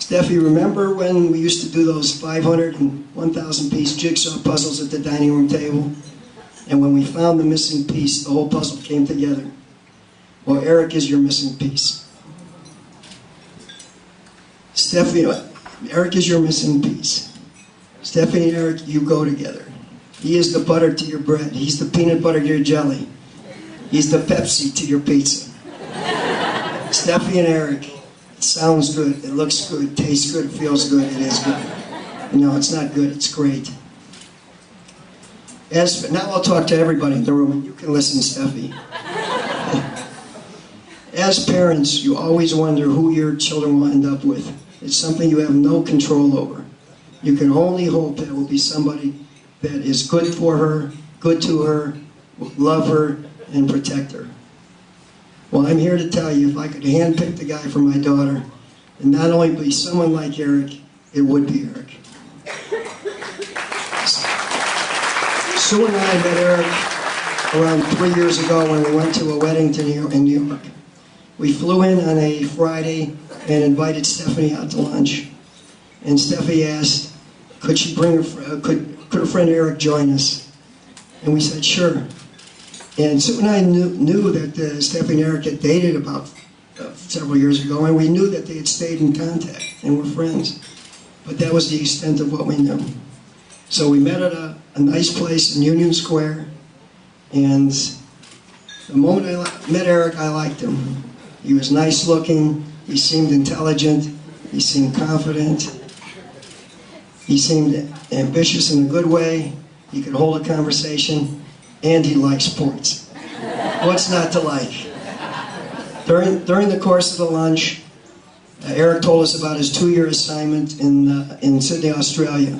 Steffi, remember when we used to do those 500 and 1,000 piece jigsaw puzzles at the dining room table? And when we found the missing piece, the whole puzzle came together. Well, Eric is your missing piece. Steffi, Eric is your missing piece. Steffi and Eric, you go together. He is the butter to your bread. He's the peanut butter to your jelly. He's the Pepsi to your pizza. Steffi and Eric, it sounds good, it looks good, it tastes good, it feels good, it is good. No, it's not good, it's great. Now I'll talk to everybody in the room, and you can listen, Steffi. As parents, you always wonder who your children will end up with. It's something you have no control over. You can only hope that it will be somebody that is good for her, good to her, will love her, and protect her. Well, I'm here to tell you, if I could handpick the guy for my daughter, and not only be someone like Eric, it would be Eric. Sue and I met Eric around 3 years ago when we went to a wedding in New York. We flew in on a Friday and invited Stephanie out to lunch. And Steffi asked, could her friend Eric join us? And we said, sure. And Sue and I knew that Steffi and Eric had dated about several years ago, and we knew that they had stayed in contact and were friends. But that was the extent of what we knew. So we met at a nice place in Union Square, and the moment I met Eric, I liked him. He was nice looking, he seemed intelligent, he seemed confident, he seemed ambitious in a good way, he could hold a conversation, and he liked sports. What's not to like? During the course of the lunch, Eric told us about his 2-year assignment in Sydney, Australia.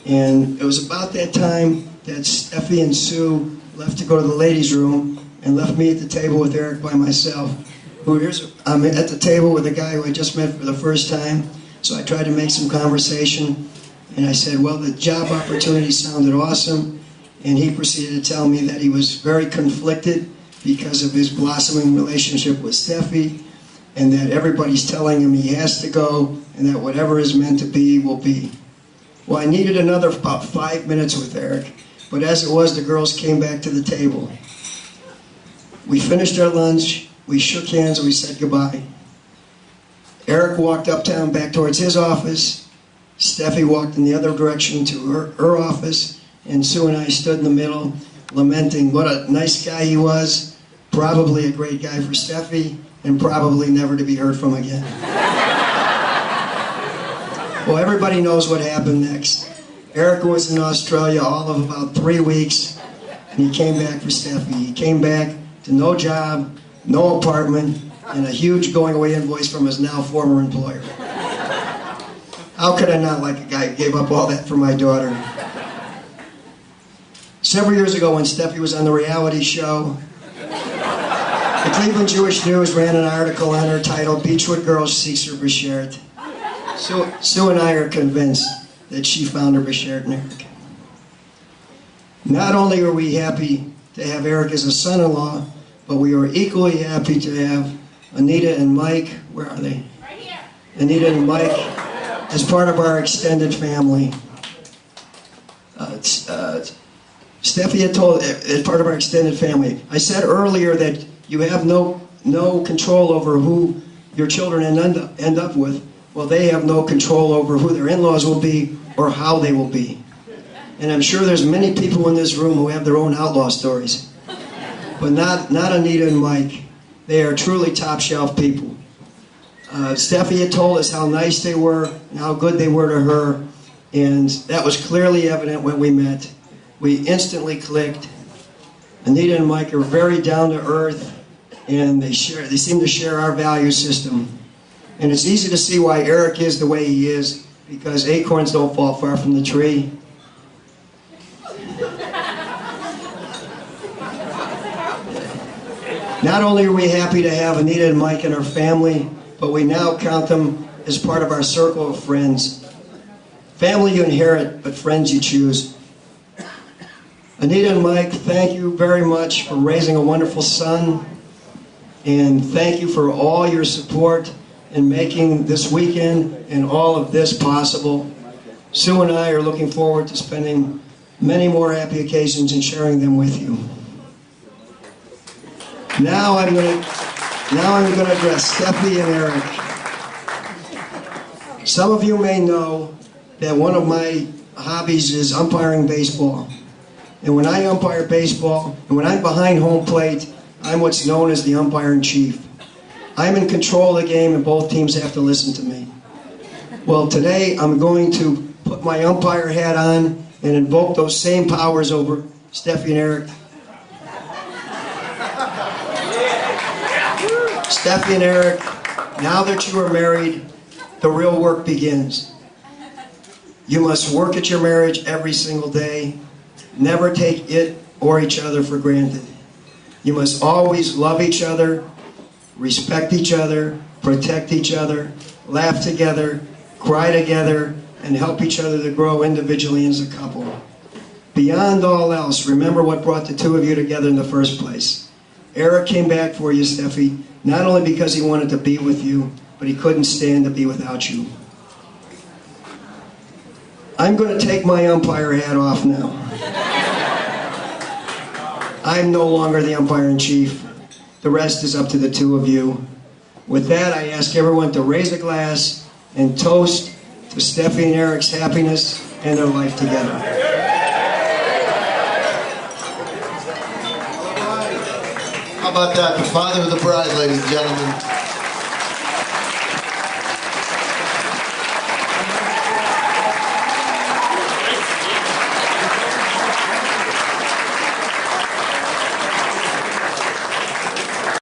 And it was about that time that Steffi and Sue left to go to the ladies' room and left me at the table with Eric by myself. I'm at the table with a guy who I just met for the first time, so I tried to make some conversation. And I said, well, the job opportunity sounded awesome. And he proceeded to tell me that he was very conflicted because of his blossoming relationship with Steffi, and that everybody's telling him he has to go, and that whatever is meant to be will be. Well, I needed another about 5 minutes with Eric, but as it was, the girls came back to the table. We finished our lunch, we shook hands, and we said goodbye. Eric walked uptown back towards his office. Steffi walked in the other direction to her office, and Sue and I stood in the middle, lamenting what a nice guy he was, probably a great guy for Steffi, and probably never to be heard from again. Well, everybody knows what happened next. Eric was in Australia all of about 3 weeks, and he came back for Steffi. He came back to no job, no apartment, and a huge going away invoice from his now former employer. How could I not like a guy who gave up all that for my daughter? Several years ago, when Steffi was on the reality show, the Cleveland Jewish News ran an article on her titled, Beachwood Girl Seeks Her Beshert. Sue and I are convinced that she found her Beshert in Eric. Not only are we happy to have Eric as a son-in-law, but we are equally happy to have Anita and Mike, where are they? Right here. Anita and Mike as part of our extended family. Steffi had told, as part of our extended family, I said earlier that you have no control over who your children end up with. Well, they have no control over who their in-laws will be or how they will be. And I'm sure there's many people in this room who have their own outlaw stories. But not Anita and Mike. They are truly top-shelf people. Steffi had told us how nice they were and how good they were to her, and that was clearly evident when we met. We instantly clicked. Anita and Mike are very down-to-earth, and they seem to share our value system. And it's easy to see why Eric is the way he is, because acorns don't fall far from the tree. Not only are we happy to have Anita and Mike in our family, but we now count them as part of our circle of friends. Family you inherit, but friends you choose. Anita and Mike, thank you very much for raising a wonderful son, and thank you for all your support in making this weekend and all of this possible. Sue and I are looking forward to spending many more happy occasions and sharing them with you. Now I'm going to address Steffi and Eric. Some of you may know that one of my hobbies is umpiring baseball. And when I umpire baseball, and when I'm behind home plate, I'm what's known as the umpire-in-chief. I'm in control of the game and both teams have to listen to me. Well, today I'm going to put my umpire hat on and invoke those same powers over Steffi and Eric. Steffi and Eric, now that you are married, the real work begins. You must work at your marriage every single day. Never take it or each other for granted. You must always love each other, respect each other, protect each other, laugh together, cry together, and help each other to grow individually as a couple. Beyond all else, remember what brought the two of you together in the first place. Eric came back for you, Steffi, not only because he wanted to be with you, but he couldn't stand to be without you. I'm going to take my umpire hat off now. I'm no longer the umpire-in-chief. The rest is up to the two of you. With that, I ask everyone to raise a glass and toast to Steffi and Eric's happiness and their life together. How about that? The father of the bride, ladies and gentlemen.